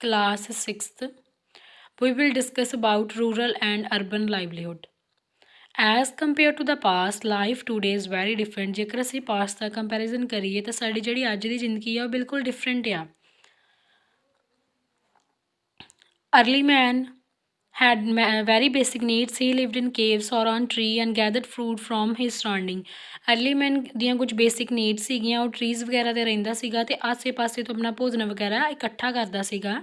Class 6th. We will discuss about rural and urban livelihood. As compared to the past, life today is very different. ਜੇਕਰ ਅਸੀਂ past ਦਾ comparison ਕਰੀਏ ਤਾਂ ਸਾਡੀ ਜਿਹੜੀ ਅੱਜ ਦੀ ਜ਼ਿੰਦਗੀ ਆ ਉਹ ਬਿਲਕੁਲ different ਆ. Early man had very basic needs. He lived in caves or on tree and gathered food from his surrounding. Early man ਦੀਆਂ ਕੁਝ basic needs ਸੀਗੀਆਂ, ਉਹ trees ਵਗੈਰਾ ਤੇ ਰਹਿੰਦਾ ਸੀਗਾ ਤੇ ਆਸੇ-ਪਾਸੇ ਤੋਂ ਆਪਣਾ ਭੋਜਨ ਵਗੈਰਾ ਇਕੱਠਾ ਕਰਦਾ ਸੀਗਾ.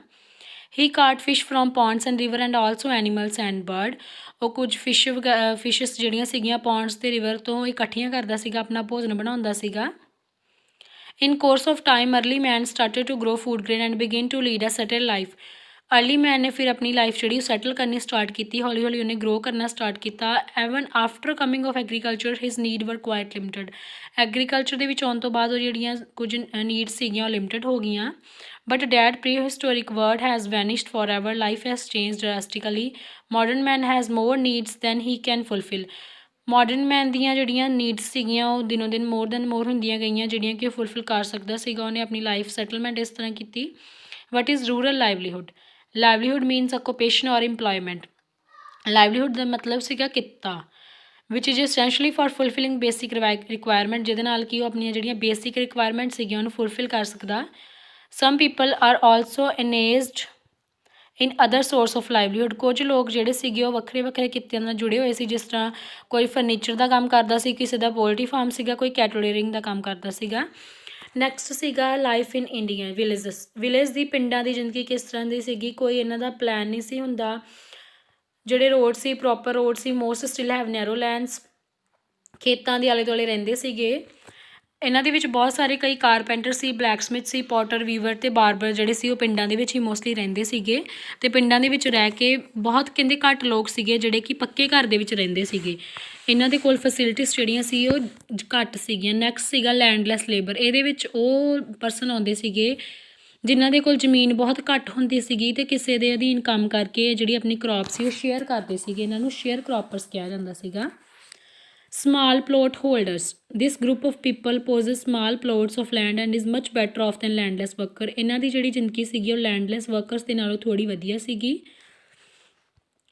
He caught fish from ponds and river and also animals and bird. ਉਹ ਕੁਝ ਫਿਸ਼ਸ ਜਿਹੜੀਆਂ ਸੀਗੀਆਂ ponds ਤੇ river ਤੋਂ ਇਕੱਠੀਆਂ ਕਰਦਾ ਸੀਗਾ, ਆਪਣਾ ਭੋਜਨ ਬਣਾਉਂਦਾ ਸੀਗਾ. In course of time, early man started to grow food grain and begin to lead a settled life. Early man ने फिर अपनी लाइफ जी सैटल करनी स्टार्ट की, हौली हौली उन्हें ग्रो करना स्टार्ट किया. Even after coming of agriculture his need were quite limited. Agriculture के आने तो बाद जो कुछ नीड्स सीगियां लिमिटेड हो गई. But that prehistoric world has vanished forever. Life has change drastically. Modern man has more needs than he can fulfil. Modern man दियाँ जड़ियाँ नीड्स सीगियां वो दिनों दिन मोर होंदियां गई, जड़ियाँ कि फुलफिल कर सकता सीगा. उन्हें अपनी लाइफ सैटलमेंट इस तरह की. What is rural livelihood. Livelihood means occupation और इंप्लॉयमेंट. लाइवलीहुड का मतलब सीगा कित्ता, which is essentially for fulfilling basic requirement, जिहदे नाल कि वो अपनी जिहड़ियां बेसिक रिक्वायरमेंट सीगियां उन्हें फुलफिल कर सकदा. Some people are also engaged in other source of livelihood. कुछ लोग जिहड़े सीगे वो वक्रे वक्रे कित्तियां नाल जुड़े हुए सी, जिस तरह कोई फर्नीचर का काम करदा सी, किसी का पोल्ट्री फार्म सीगा, कोई कैटल रेयरिंग का काम करदा सीगा. नैक्सट सीगा life in India. Villages. Village की पिंडां की जिंदगी किस तरह की सीगी, कोई इन्हां दा प्लैन नहीं सी हुंदा. जिहड़े रोड सी प्रॉपर रोड सी, most still have narrow lands. खेतां दे आले दुआले रहिंदे सीगे. इन्हां दे विच बहुत सारे कई कारपेंटर सी, ब्लैकसमिथ सी, पॉटर वीवर ते बारबर जिहड़े सी वो पिंडां दे विच ही मोस्टली रहिंदे सीगे. ते पिंडां दे विच रह के बहुत कहंदे घੱਟ लोग सीगे जिहड़े कि पक्के घर दे विच रहिंदे सीगे. इन्हां दे कोल फैसिलिटीज़ ਜਿਹੜੀਆਂ ਸੀ ਉਹ ਘੱਟ ਸੀਗੀਆਂ. ਨੈਕਸਟ ਸੀਗਾ ਲੈਂਡਲੈਸ ਲੇਬਰ. ਇਹਦੇ ਵਿੱਚ ਉਹ ਪਰਸਨ ਆਉਂਦੇ ਸੀਗੇ ਜਿਨ੍ਹਾਂ ਦੇ ਕੋਲ ਜ਼ਮੀਨ ਬਹੁਤ ਘੱਟ ਹੁੰਦੀ ਸੀਗੀ ਤੇ ਕਿਸੇ ਦੇ ਅਧੀਨ ਕੰਮ ਕਰਕੇ ਜਿਹੜੀ ਆਪਣੀ ਕ੍ਰੌਪ ਸੀ ਉਹ ਸ਼ੇਅਰ ਕਰਦੇ ਸੀਗੇ. ਇਹਨਾਂ ਨੂੰ ਸ਼ੇਅਰ ਕ੍ਰੌਪਰਸ ਕਿਹਾ ਜਾਂਦਾ ਸੀਗਾ. Small plot holders. This group of people possess small plots of land and is much better off than landless worker. ਇਹਨਾਂ ਦੀ ਜਿਹੜੀ ਜ਼ਿੰਦਗੀ ਸੀਗੀ ਉਹ ਲੈਂਡਲੈਸ ਵਰਕਰਸ ਦੇ ਨਾਲੋਂ ਥੋੜੀ ਵਧੀਆ ਸੀਗੀ.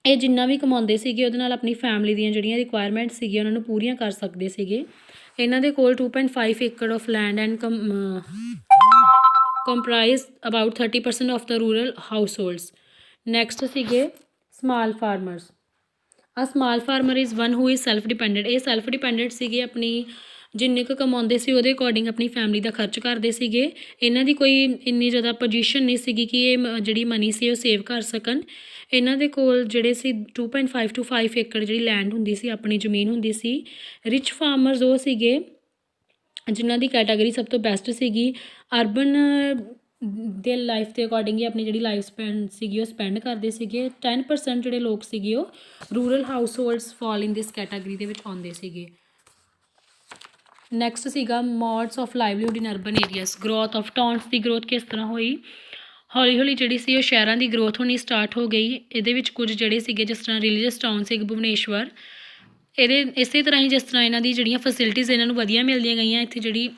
ਇਹ ਜਿੰਨਾ ਵੀ ਕਮਾਉਂਦੇ ਸੀਗੇ ਉਹਦੇ ਨਾਲ ਆਪਣੀ ਫੈਮਿਲੀ ਦੀਆਂ ਜਿਹੜੀਆਂ ਰਿਕੁਆਇਰਮੈਂਟ ਸੀਗੀਆਂ ਉਹਨਾਂ ਨੂੰ ਪੂਰੀਆਂ ਕਰ ਸਕਦੇ ਸੀਗੇ. ਇਹਨਾਂ ਦੇ ਕੋਲ 2.5 acre of land and comprise about 30% of the rural households. Next ਸੀਗੇ small farmers. A small farmer is one who is self dependent. ਇਹ ਸੈਲਫ ਡਿਪੈਂਡੈਂਟ ਸੀਗੇ, ਆਪਣੀ ਜਿੰਨੇ ਕੁ ਕਮਾਉਂਦੇ ਸੀ ਉਹਦੇ ਅਕੋਰਡਿੰਗ ਆਪਣੀ ਫੈਮਿਲੀ ਦਾ ਖਰਚ ਕਰਦੇ ਸੀਗੇ. ਇਹਨਾਂ ਦੀ ਕੋਈ ਇੰਨੀ ਜ਼ਿਆਦਾ ਪੋਜੀਸ਼ਨ ਨਹੀਂ ਸੀਗੀ ਕਿ ਇਹ ਜਿਹੜੀ ਮਨੀ ਸੀ ਉਹ ਸੇਵ ਕਰ ਸਕਣ. ਇਹਨਾਂ ਦੇ ਕੋਲ ਜਿਹੜੇ ਸੀ 2.5 to 5 ਏਕੜ ਜਿਹੜੀ ਲੈਂਡ ਹੁੰਦੀ ਸੀ, ਆਪਣੀ ਜ਼ਮੀਨ ਹੁੰਦੀ ਸੀ. ਰਿਚ ਫਾਰਮਰਸ ਉਹ ਸੀਗੇ ਜਿਨ੍ਹਾਂ ਦੀ ਕੈਟਾਗਰੀ ਸਭ ਤੋਂ ਬੈਸਟ ਸੀਗੀ. ਅਰਬਨ ਦੇ ਲਾਈਫ ਦੇ ਅਕੋਰਡਿੰਗ ਹੀ ਆਪਣੀ ਜਿਹੜੀ ਲਾਈਫ ਸਪੈਨ ਸੀਗੀ ਉਹ ਸਪੈਂਡ ਕਰਦੇ ਸੀਗੇ. 10% ਜਿਹੜੇ ਲੋਕ ਸੀਗੇ ਉਹ rural households fall in this category ਦੇ ਵਿੱਚ ਆਉਂਦੇ ਸੀਗੇ. ਨੈਕਸਟ ਸੀਗਾ modes of livelihood in urban areas. Growth of towns ਦੀ ਗਰੋਥ ਕਿਸ ਤਰ੍ਹਾਂ ਹੋਈ, ਹੌਲੀ ਹੌਲੀ ਜਿਹੜੀ ਸੀ ਉਹ ਸ਼ਹਿਰਾਂ ਦੀ ਗਰੋਥ ਹੋਣੀ ਸਟਾਰਟ ਹੋ ਗਈ. ਇਹਦੇ ਵਿੱਚ ਕੁਝ ਜਿਹੜੇ ਸੀਗੇ ਜਿਸ ਤਰ੍ਹਾਂ ਰਿਲੀਜੀਅਸ ਟਾਊਨ ਸੀ ਭੁਵਨੇਸ਼ਵਰ. ਇਹਦੇ ਇਸੇ ਤਰ੍ਹਾਂ ਹੀ ਜਿਸ ਤਰ੍ਹਾਂ ਇਹਨਾਂ ਦੀ ਜਿਹੜੀਆਂ ਫੈਸਿਲਿਟੀਜ਼ ਇਹਨਾਂ ਨੂੰ ਵਧੀਆ ਮਿਲਦੀਆਂ ਗਈਆਂ, ਇੱਥੇ ਜਿਹੜੀ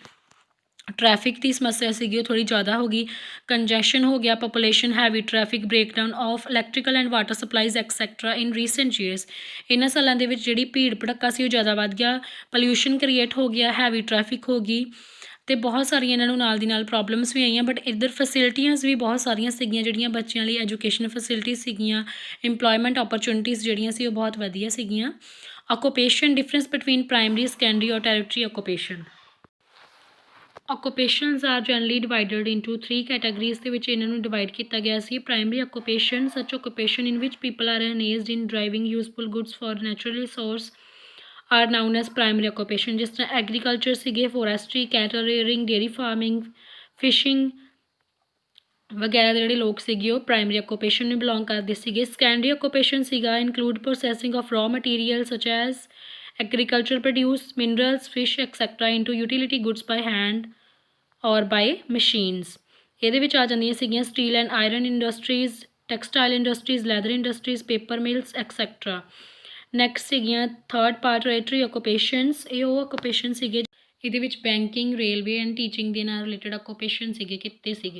ਟ੍ਰੈਫਿਕ ਦੀ ਸਮੱਸਿਆ ਸੀਗੀ ਉਹ ਥੋੜ੍ਹੀ ਜ਼ਿਆਦਾ ਹੋ ਗਈ. ਕੰਜੈਸ਼ਨ ਹੋ ਗਿਆ, population, heavy traffic, breakdown of electrical and water supplies etcetera in recent years. ਇਹਨਾਂ ਸਾਲਾਂ ਦੇ ਵਿੱਚ ਜਿਹੜੀ ਭੀੜ ਭੜੱਕਾ ਸੀ ਉਹ ਜ਼ਿਆਦਾ ਵੱਧ ਗਿਆ. ਪੋਲਿਊਸ਼ਨ ਕ੍ਰੀਏਟ ਹੋ ਗਿਆ, ਹੈਵੀ ਟ੍ਰੈਫਿਕ ਹੋ ਗਈ ਅਤੇ ਬਹੁਤ ਸਾਰੀਆਂ ਇਹਨਾਂ ਨੂੰ ਨਾਲ ਦੀ ਨਾਲ ਪ੍ਰੋਬਲਮਸ ਵੀ ਆਈਆਂ. ਬਟ ਇੱਧਰ ਫੈਸਿਲਿਟੀਜ਼ ਵੀ ਬਹੁਤ ਸਾਰੀਆਂ ਸੀਗੀਆਂ ਜਿਹੜੀਆਂ ਬੱਚਿਆਂ ਲਈ ਐਜੂਕੇਸ਼ਨ ਫੈਸਿਲਿਟੀਜ਼ ਸੀਗੀਆਂ. ਇੰਪਲੋਇਮੈਂਟ ਓਪਰਚੁਨਿਟੀਜ਼ ਜਿਹੜੀਆਂ ਸੀ ਉਹ ਬਹੁਤ ਵਧੀਆ ਸੀਗੀਆਂ. Occupation. Difference between primary, secondary ਔਰ tertiary occupation. Occupations are generally divided into 3 categories ਦੇ ਵਿੱਚ ਇਹਨਾਂ ਨੂੰ ਡਿਵਾਈਡ ਕੀਤਾ ਗਿਆ ਸੀ. Primary occupation, such occupation in which people are engaged in deriving useful goods for natural resource are known as primary occupation. ਜਿਸ ਤਰ੍ਹਾਂ ਐਗਰੀਕਲਚਰ ਸੀਗੇ, forestry, cattle rearing, dairy farming, fishing ਵਗੈਰਾ ਦੇ ਜਿਹੜੇ ਲੋਕ ਸੀਗੇ ਉਹ ਪ੍ਰਾਇਮਰੀ ਆਕੂਪੇਸ਼ਨ ਨੂੰ ਬਿਲੋਂਗ ਕਰਦੇ ਸੀਗੇ. ਸੈਕੰਡਰੀ ਆਕੂਪੇਸ਼ਨ ਸੀਗਾ include processing of raw material such as agriculture produce, minerals, fish etcetera into utility goods by hand or by machines. ਇਹਦੇ ਵਿੱਚ ਆ ਜਾਂਦੀਆਂ ਸੀਗੀਆਂ steel and iron industries, textile industries, leather industries, paper mills etcetera. Next ਸੀਗੀਆਂ third tertiary occupations. ਇਹ ਉਹ occupation ਸੀਗੇ ਇਹਦੇ ਵਿੱਚ ਬੈਂਕਿੰਗ, ਰੇਲਵੇ ਐਂਡ ਟੀਚਿੰਗ ਦੇ ਨਾਲ ਰਿਲੇਟਡ ਆਕੂਪੇਸ਼ਨ ਸੀਗੇ, ਕਿੱਤੇ ਸੀਗੇ.